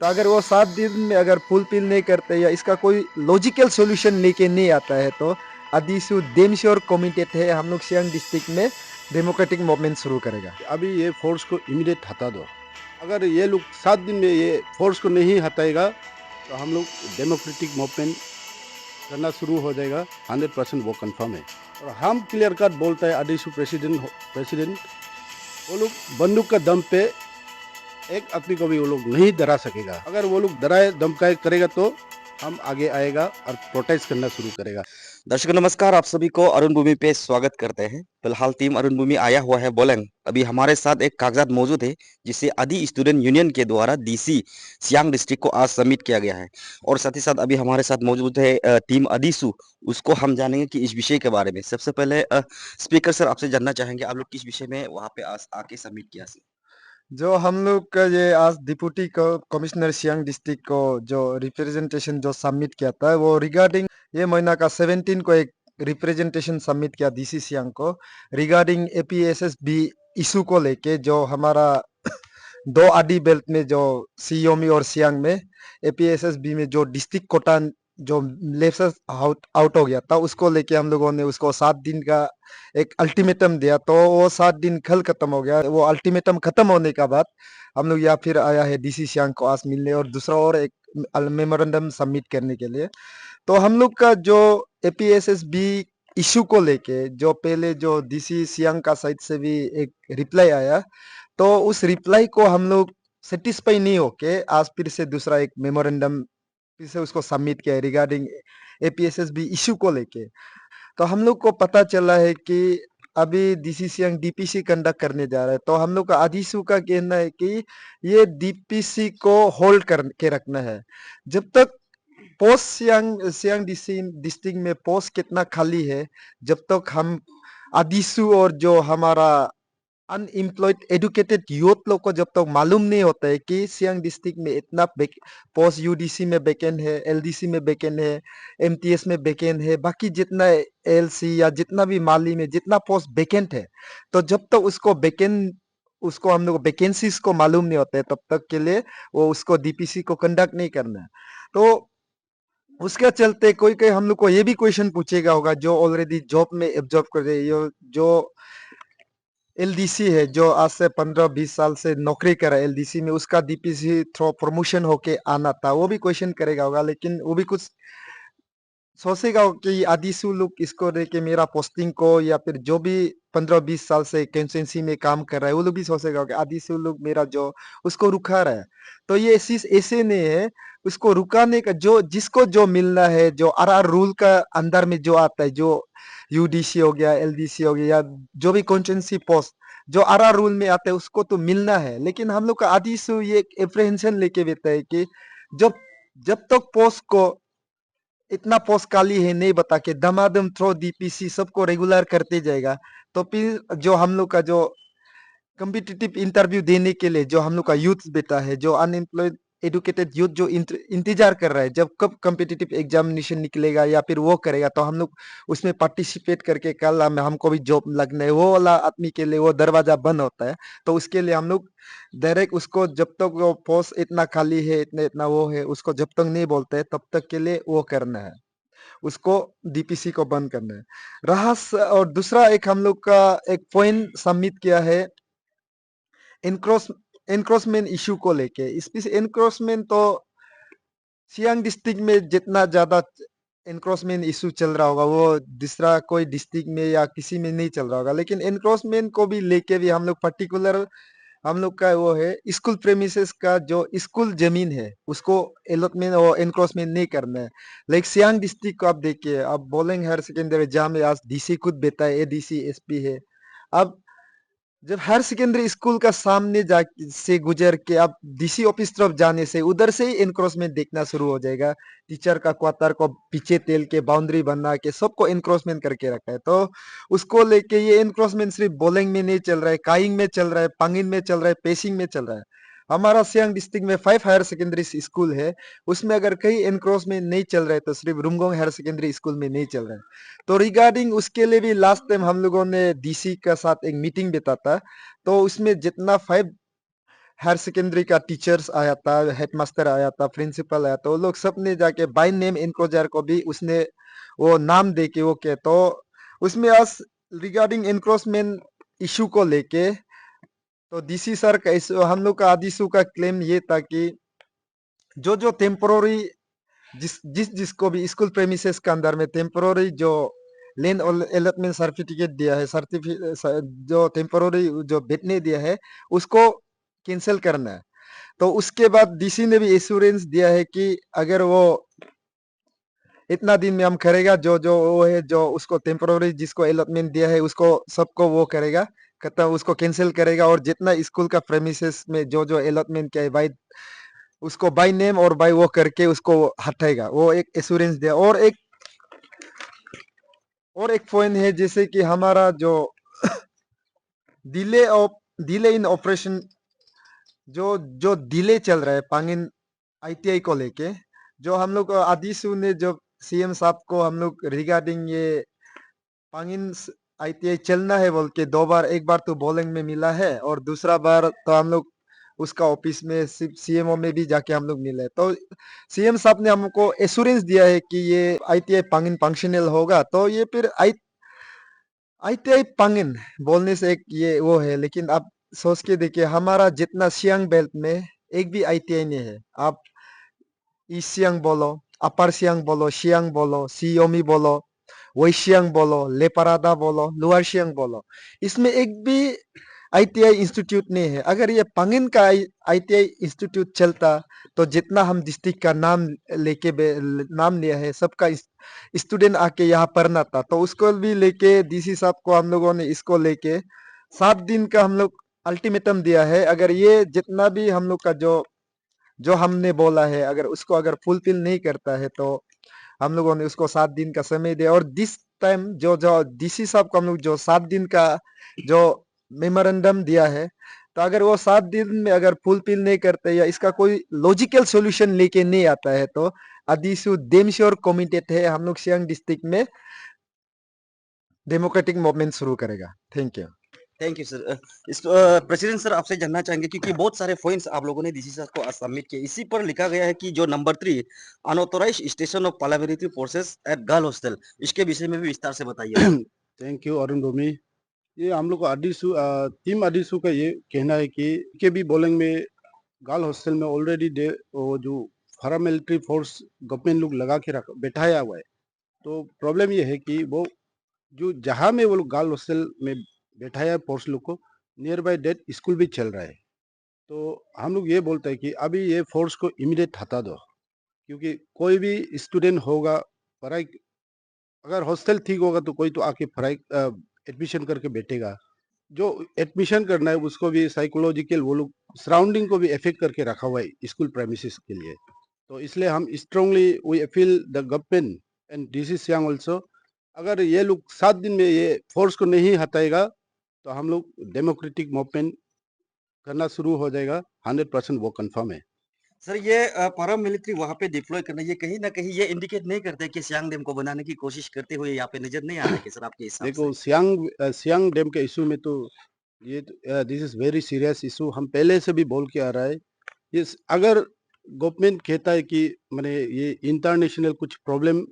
तो अगर वो 7 दिन में अगर फुलफिल नहीं करते या इसका कोई लॉजिकल सॉल्यूशन लेके नहीं आता है तो अदिसु देमश्योर कमिटेड है हम लोग सियांग डिस्ट्रिक्ट में डेमोक्रेटिक मूवमेंट शुरू करेगा। अभी ये फोर्स को इमीडिएट हटा दो। अगर ये लोग 7 दिन में ये फोर्स को नहीं हटाएगा तो हम लोग डेमोक्रेटिक मूवमेंट करना शुरू हो जाएगा। 100% वो कंफर्म है। और हम क्लियर कट बोलता है अडिशु प्रेसिडेंट वो लोग बंदूक का दम पे एक आदमी को भी वो लोग नहीं डरा सकेगा। अगर वो लोग डराए धमकाए करेगा तो हम आगे आएगा और प्रोटेस्ट करना शुरू करेगा। दर्शकों नमस्कार, आप सभी को अरुण भूमि पे स्वागत करते हैं। फिलहाल टीम अरुण भूमि आया हुआ है बोलेंग। अभी हमारे साथ एक कागजात मौजूद है जिसे आदि स्टूडेंट यूनियन के द्वारा डीसी सियांग डिस्ट्रिक्ट को आज सबमिट किया गया है। और साथ ही साथ अभी हमारे साथ मौजूद है टीम अदिसु। उसको हम जानेंगे कि इस विषय के बारे में। सबसे पहले स्पीकर सर आपसे जानना चाहेंगे आप लोग किस विषय में वहाँ पे आके सबमिट किया सर? जो हम लोग का ये आज डिप्टी कमिश्नर सियांग डिस्ट्रिक्ट को जो रिप्रेजेंटेशन जो सबमिट किया था वो रिगार्डिंग ये महीना का 17 को एक रिप्रेजेंटेशन सबमिट किया डीसी सियांग को रिगार्डिंग एपीएसएसबी इशू को लेके जो हमारा दो आडी बेल्ट में जो सीओमी और सियांग में एपीएसएसबी में जो डिस्ट्रिक्ट कोटा जो लेफ्ट आउट हो गया था उसको लेके हम लोगों ने उसको 7 दिन का एक अल्टीमेटम दिया तो वो 7 दिन कल खत्म हो गया। वो अल्टीमेटम खत्म होने का बाद हम लोग यहाँ फिर आया है डीसी सियांग को आज मिलने और दूसरा और एक मेमोरेंडम सबमिट करने के लिए। तो हम लोग का जो एपीएसएसबी इशू को लेके जो पहले जो डीसी सियांग का साइड से भी एक रिप्लाई आया तो उस रिप्लाई को हम लोग सेटिस्फाई नहीं होके आज फिर से दूसरा एक मेमोरेंडम फिर से उसको सबमिट किया है रिगार्डिंग एपीएसएसबी इशू को लेके। तो हम लोग को पता चला है कि अभी डीसी सियांग डीपीसी कंडक्ट करने जा रहा है तो हम लोग का आदिसू का कहना है कि ये डीपीसी को होल्ड करके रखना है जब तक पोस्ट सियांग सियांग डिस्ट्रिक्ट में पोस्ट कितना खाली है जब तक हम आदिसू और जो हमारा अनएम्प्लॉयड एडुकेटेड यूथ लोग को जब तक मालूम नहीं होता है कि सियांग डिस्ट्रिक्ट में इतना पोस्ट यूडीसी में वैकेंट है, एलडीसी में वैकेंट है, एमटीएस में वैकेंट है, बाकी जितना एलसी या जितना भी माली में जितना पोस्ट वैकेंट है तो जब तक उसको हम लोग वैकेंसीज को मालूम नहीं होता है तब तक के लिए वो उसको डीपीसी को कंडक्ट नहीं करना है। तो उसके चलते कोई कोई हम लोग को ये भी क्वेश्चन पूछेगा होगा जो ऑलरेडी जॉब में एब्जॉर्ब कर रहे हैं जो एलडीसी है जो आज से 15-20 साल से नौकरी कर रहा है एलडीसी में उसका डीपीसी थ्रू प्रमोशन होके आना था वो भी क्वेश्चन करेगा होगा लेकिन वो भी कुछ सोचेगा कि आदिसु लोग इसको लेके मेरा पोस्टिंग को या फिर जो भी 15-20 साल से कंस्टिट्यूंसी में काम कर रहा है वो लोग भी सोचेगा कि आदिसु लोग मेरा जो उसको रुका रहा है। तो ये चीज ऐसे नहीं है उसको रुकाने का जो जिसको जो मिलना है जो आरआर रूल का अंदर में जो आता है जो यूडीसी हो गया एलडीसी हो गया या जो भी कॉन्स्टिट्यूंसी पोस्ट जो आरआर रूल में आता है उसको तो मिलना है लेकिन हम लोग का आदिसु ये एप्रीहेंशन लेके बैठा है कि जब जब तक पोस्ट को इतना पोस्ट खाली है नहीं बता के दमादम थ्रो डीपीसी सबको रेगुलर करते जाएगा तो फिर जो हम लोग का जो कम्पिटिटिव इंटरव्यू देने के लिए जो हम लोग का यूथ बेटा है जो अनएम्प्लॉयड एडुकेटेड यूथ जो इंतजार कर रहा है जब कब कम्पिटिटिव एग्जामिनेशन निकलेगा या फिर वो करेगा तो हम लोग उसमें पार्टिसिपेट करके कल हमको भी जॉब लगना है वो वाला आदमी के लिए वो दरवाजा बंद होता है। तो उसके लिए हम लोग डायरेक्ट उसको जब तक वो पोस्ट इतना खाली है इतना इतना वो है उसको जब तक नहीं बोलते है तब तक के लिए वो करना है उसको डीपीसी को बंद करना है। और दूसरा एक हम लोग का एक पॉइंट सबमिट किया है एनक्रोच एनक्रोचमेंट इशू को लेके। इसमें एनक्रोचमेंट तो सियांग डिस्ट्रिक्ट में जितना ज्यादा एनक्रोचमेंट इशू चल रहा होगा वो दूसरा कोई डिस्ट्रिक्ट में या किसी में नहीं चल रहा होगा लेकिन एनक्रोचमेंट को भी लेके भी हम लोग पर्टिकुलर हम लोग का वो है स्कूल प्रेमिसेस का जो स्कूल जमीन है उसको अलॉटमेंट और एनक्रोचमेंट नहीं करना है। लाइक सियांग डिस्ट्रिक्ट को आप देखिए अब बोलेंगे हायर सेकेंडरी जहाँ में आज डीसी खुद बेटा है एडीसी एसपी है। अब जब हायर सेकेंडरी स्कूल का सामने जा से गुजर के आप डीसी ऑफिस तरफ जाने से उधर से ही एनक्रोचमेंट देखना शुरू हो जाएगा। टीचर का क्वार्टर को पीछे तेल के बाउंड्री बना के सबको एनक्रोचमेंट करके रखा है। तो उसको लेके ये एनक्रोचमेंट सिर्फ बोलेंग में नहीं चल रहा है काइंग में चल रहा है पांगिन में चल रहा है पेसिंग में चल रहा है। हमारा सियांग डिस्ट्रिक्ट में 5 हायर सेकेंडरी स्कूल है उसमें अगर कहीं एनक्रोचमेंट नहीं चल रहा है तो सिर्फ रुमगोंग हायर सेकेंडरी स्कूल में नहीं चल रहा है। तो रिगार्डिंग उसके लिए भी लास्ट टाइम हम लोगों ने डीसी का साथ एक मीटिंग बिता था तो उसमें जितना 5 हायर सेकेंडरी का टीचर्स आया था, हेडमास्टर आया था, प्रिंसिपल आया था, वो लोग सब ने जाके बाय नेम एनक्रोचर को भी उसने वो नाम दे के वो किया। तो उसमें आज रिगार्डिंग एनक्रोचमेंट इशू को लेके तो डीसी सर का हम लोग का आदिशु का क्लेम ये था कि जो टेम्पोररी जिसको भी स्कूल प्रेमिसेस के अंदर में टेम्पोररी जो लैंड अलॉटमेंट सर्टिफिकेट दिया है, जो टेम्पोररी जो बैठने दिया है उसको कैंसिल करना है। तो उसके बाद डीसी ने भी एश्योरेंस दिया है कि अगर वो इतना दिन में हम करेगा, जो जो वो है जो उसको टेम्पोररी जिसको अलॉटमेंट दिया है उसको सबको वो करेगा, कहता उसको कैंसिल करेगा, और जितना स्कूल का प्रेमिसेस में जो जो अलॉटमेंट किया है बाई उसको बाय नेम और बाय वो करके उसको हटाएगा। वो एक एश्योरेंस दिया। और एक पॉइंट है जैसे कि हमारा जो delay of delay in operation जो जो डिले चल रहा है पांगिन आईटीआई को लेके, जो हम लोग आदिशु ने जो सीएम साहब को हम लोग रिगार्डिंग ये पांगिन आईटीआई चलना है बोल के 2 बार, एक बार तो बोलिंग में मिला है और दूसरा बार तो हम लोग उसका ऑफिस में सीएमओ में भी जाके हम लोग मिले। तो सीएम साहब ने हमको एश्योरेंस दिया है कि ये आईटीआई पांगिन फंक्शनल होगा। तो ये फिर आईटीआई पांगिन बोलने से एक ये वो है, लेकिन आप सोच के देखिए हमारा जितना सियांग बेल्ट में एक भी आईटीआई नहीं है। आप ईस्ट सियांग बोलो, अपर सियांग बोलो, सियांग बोलो, सियोमी बोलो, वेस्ट सियांग बोलो, लेपरादा बोलो, लोअर सियांग बोलो, इसमें एक भी आईटीआई इंस्टीट्यूट नहीं है। अगर ये पांगिन का आईटीआई इंस्टीट्यूट चलता तो जितना हम डिस्ट्रिक्ट का नाम लेके नाम लिया है सबका स्टूडेंट आके यहाँ पढ़ना था। तो उसको भी लेके डीसी साहब को हम लोगों ने इसको लेके 7 दिन का हम लोग अल्टीमेटम दिया है। अगर ये जितना भी हम लोग का जो जो हमने बोला है अगर उसको अगर फुलफिल नहीं करता है तो हम लोगों ने उसको 7 दिन का समय दिया। और दिस टाइम जो जो डीसी साहब को हम लोग जो 7 दिन का जो मेमोरेंडम दिया है, तो अगर वो 7 दिन में अगर फुलफिल नहीं करते या इसका कोई लॉजिकल सॉल्यूशन लेके नहीं आता है तो आदिशु देम श्योर कमिटेड है, हम लोग सियांग डिस्ट्रिक्ट में डेमोक्रेटिक मूवमेंट शुरू करेगा। Thank you. Thank you sir. President sir आपसे जानना चाहेंगे क्योंकि बहुत सारे पॉइंट्स आप लोगों ने डीसी सर को आज सबमिट किए, इसी पर लिखा गया है कि जो number 3 unauthorised station of parliamentary forces eight girl hostel, इसके विषय में भी विस्तार से बताइए। थैंक यू अरुण भूमि। ये हम लोग को टीम आदिशु का ये कहना है कि के भी बोलिंग में गर्ल हॉस्टल में ऑलरेडी वो जो पैरामिलिट्री फोर्स गवर्नमेंट लोग लगा के रख बैठाया हुआ है। तो प्रॉब्लम ये है कि वो जो जहाँ में वो लोग गर्ल हॉस्टल में बैठाया है फोर्स लोग को, नियर बाय डेट स्कूल भी चल रहा है। तो हम लोग ये बोलते हैं कि अभी ये फोर्स को इमीडिएट हटा दो, क्योंकि कोई भी स्टूडेंट होगा पढ़ाई, अगर हॉस्टल ठीक होगा तो कोई तो आके पढ़ाई एडमिशन करके बैठेगा। जो एडमिशन करना है उसको भी साइकोलॉजिकल वो लोग सराउंडिंग को भी इफेक्ट करके रखा हुआ है स्कूल प्रेमिसेस के लिए। तो इसलिए हम strongly we appeal the government and DC Siang also, अगर ये लोग 7 दिन में ये फोर्स को नहीं हटाएगा तो हम लोग डेमोक्रेटिक मूवमेंट करना शुरू हो जाएगा। 100% वो कंफर्म है। सर ये पैरा मिलिट्री वहाँ पे डिप्लॉय करना, ये कहीं ना कहीं ये इंडिकेट नहीं करते कि सियांग डैम को बनाने की कोशिश करते हुए यहाँ पे नजर नहीं आ रहा है कि सर आपके हिसाब देखो से? सियांग डैम के इशू में तो ये this is very serious issue, हम पहले से भी बोल के आ रहा है। अगर गवर्नमेंट कहता है कि मैंने ये इंटरनेशनल कुछ प्रॉब्लम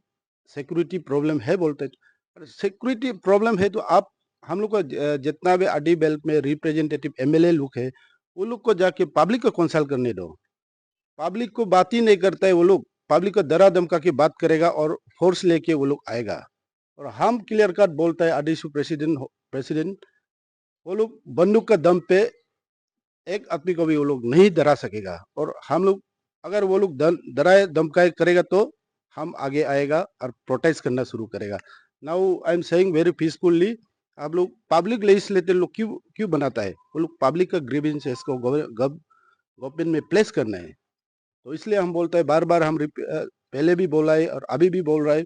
सिक्योरिटी प्रॉब्लम है बोलते हैं, सिक्योरिटी प्रॉब्लम है तो आप हम लोग का जितना भी आरडी बेल्ट में रिप्रेजेंटेटिव एमएलए लोग है वो लोग को जाके पब्लिक को कंसल्ट करने दो। पब्लिक को बात ही नहीं करता है वो लोग, पब्लिक को डरा धमका के बात करेगा और फोर्स लेके वो लोग आएगा। और हम क्लियर कट बोलता है आदिशु प्रेसिडेंट वो लोग बंदूक का दम पे एक आदमी को भी वो लोग नहीं डरा सकेगा। और हम लोग अगर वो लोग डराए धमकाए करेगा तो हम आगे आएगा और प्रोटेस्ट करना शुरू करेगा। Now I am saying very peacefully, आप लोग पब्लिक लेजिस्लेटर लोग क्यों क्यों बनाता है, वो लोग पब्लिक का ग्रीवेंस है इसको गवर्नमेंट में प्लेस करना है। तो इसलिए हम बोलते हैं बार बार पहले भी बोला है और अभी भी बोल रहा है,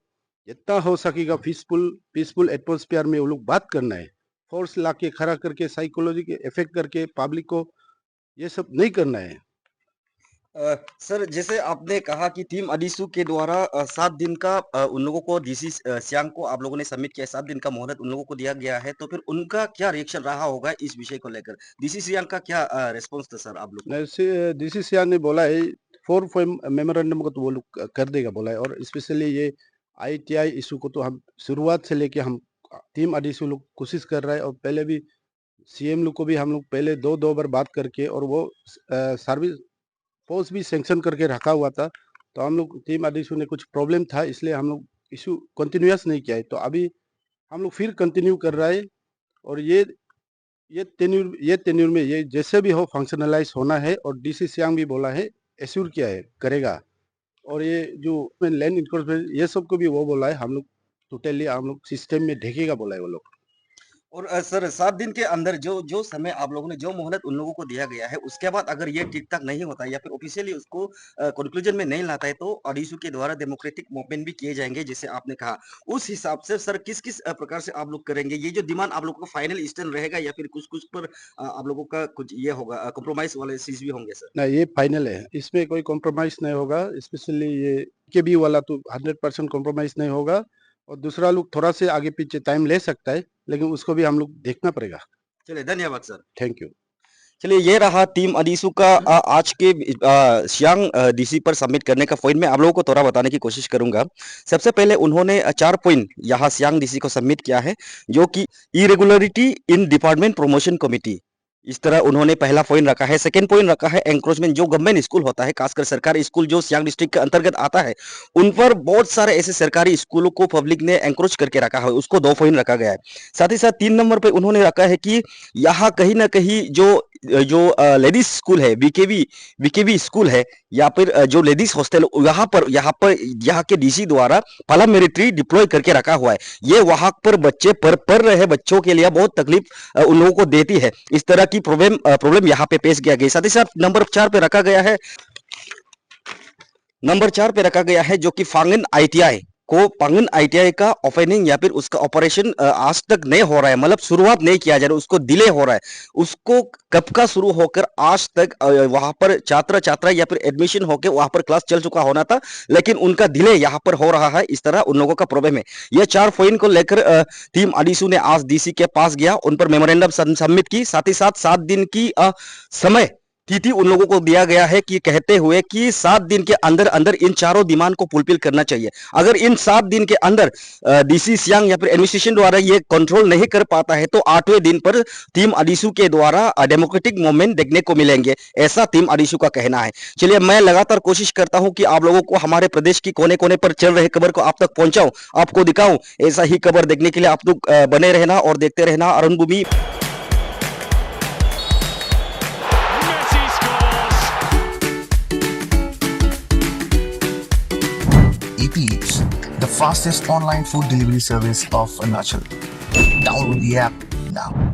जितना हो सकेगा पीसफुल एटमोस्फेयर में वो लोग बात करना है। फोर्स ला के खड़ा करके साइकोलॉजी के इफेक्ट करके पब्लिक को ये सब नहीं करना है। सर जैसे आपने कहा कि टीम अडीसू के द्वारा 7 दिन का उन लोगों को डीसी सियांग को आप लोगों ने सबमिट किया 7 दिन का मोहलत उन लोगों को दिया गया है तो फिर उनका क्या रिएक्शन रहा होगा इस विषय को लेकर डीसी सियांग का क्या रिस्पॉन्स था सर आप लोग को? डीसी सियान ने बोला है 4 फॉर्म मेमोरेंडम को तो वो लोग कर देगा बोला है, और स्पेशली ये आईटीआई इशू को तो हम शुरुआत से लेके हम टीम अडीसू लोग कोशिश कर रहा है, और पहले भी सीएम लोग को भी हम लोग पहले दो बार बात करके, और वो सर्विस पोस्ट भी सैंक्शन करके रखा हुआ था। तो हम लोग टीम अडीसू ने कुछ प्रॉब्लम था, इसलिए हम लोग इशू कंटिन्यूअस नहीं किया है। तो अभी हम लोग फिर कंटिन्यू कर रहा है, और ये टेन्यूर में ये जैसे भी हो फंक्शनलाइज होना है, और डीसी सियांग भी बोला है एश्योर किया है करेगा। और ये जो लैंड इंक्रोचमेंट ये सब को भी वो बोला है हम लोग टोटली हम लोग सिस्टम में ढकेगा बोला है वो लोग। और सर 7 दिन के अंदर जो जो समय आप लोगों ने जो मोहलत उन लोगों को दिया गया है उसके बाद अगर ये ठीक-ठाक नहीं होता है या फिर ऑफिशियली उसको कंक्लूजन में नहीं लाता है तो अडीसू के द्वारा डेमोक्रेटिक मूवमेंट भी किए जाएँगे जैसे आपने कहा। उस हिसाब से सर किस-किस प्रकार से आप लोग करेंगे? ये जो डिमांड आप लोगों का फाइनल स्टैंड रहेगा या फिर कुछ-कुछ पर आप लोगों का कुछ ये होगा कॉम्प्रोमाइज़ वाले चीज़ भी होंगे सर? नहीं, ये फाइनल है, इसमें कोई कॉम्प्रोमाइज नहीं होगा। स्पेशली ये केबी वाला तो 100% कॉम्प्रोमाइज नहीं होगा, और दूसरा लोग थोड़ा से आगे पीछे टाइम ले सकता है, लेकिन उसको भी हम लोग देखना पड़ेगा। चलिए धन्यवाद सर। Thank you. चलिए ये रहा टीम अडीसू का आज के सियांग डीसी पर सबमिट करने का पॉइंट मैं आप लोगों को थोड़ा बताने की कोशिश करूंगा। सबसे पहले उन्होंने 4 पॉइंट यहाँ सियांग डीसी को सबमिट किया है जो कि irregularity in department promotion committee इस तरह उन्होंने पहला पॉइंट रखा है। सेकंड पॉइंट रखा है एंक्रोचमेंट जो गवर्नमेंट स्कूल होता है खासकर सरकारी स्कूल जो सियांग डिस्ट्रिक्ट के अंतर्गत आता है उन पर बहुत सारे ऐसे सरकारी स्कूलों को पब्लिक ने एंक्रोच करके रखा है उसको 2 पॉइंट रखा गया है। साथ ही साथ 3 नंबर पे उन्होंने रखा है कि यहाँ कहीं ना कहीं जो लेडीज स्कूल है बीकेवी स्कूल है या फिर जो लेडीज हॉस्टल यहाँ के डीसी द्वारा पैरामिलिट्री डिप्लॉय करके रखा हुआ है। ये वहां पर बच्चे पढ़ रहे बच्चों के लिए बहुत तकलीफ उन लोगों को देती है। इस तरह की प्रॉब्लम यहाँ पे पेश किया गया। साथ ही साथ नंबर 4 पे रखा गया है जो कि पांगन आईटीआई का ओपनिंग या फिर उसका ऑपरेशन आज तक नहीं हो रहा है मतलब शुरुआत नहीं किया जा रहा है उसको डिले हो रहा है। उसको कब का शुरू होकर आज तक वहां पर छात्रा या फिर एडमिशन होकर वहां पर क्लास चल चुका होना था लेकिन उनका डिले यहाँ पर हो रहा है। इस तरह उन लोगों का प्रॉब्लम है। यह 4 पॉइंट को लेकर टीम अडीसू ने आज डीसी के पास गया उन पर मेमोरेंडम सबमिट की। साथ ही साथ 7 दिन की समय तिथि उन लोगों को दिया गया है कि कहते हुए कि 7 दिन के अंदर अंदर इन चारों डिमांड को फुलफिल करना चाहिए। अगर इन 7 दिन के अंदर डीसी सियांग या फिर एडमिनिस्ट्रेशन द्वारा ये कंट्रोल नहीं कर पाता है तो 8वें दिन पर टीम अडीसू के द्वारा डेमोक्रेटिक मूवमेंट देखने को मिलेंगे ऐसा टीम अडीसू का कहना है। चलिए मैं लगातार कोशिश करता हूं कि आप लोगों को हमारे प्रदेश की कोने कोने पर चल रहे खबर को आप तक पहुंचाऊं आपको दिखाऊं। ऐसा ही खबर देखने के लिए आप लोग बने रहना और देखते रहना अरुण भूमि। Eats, the fastest online food delivery service of Arunachal. Download the app now.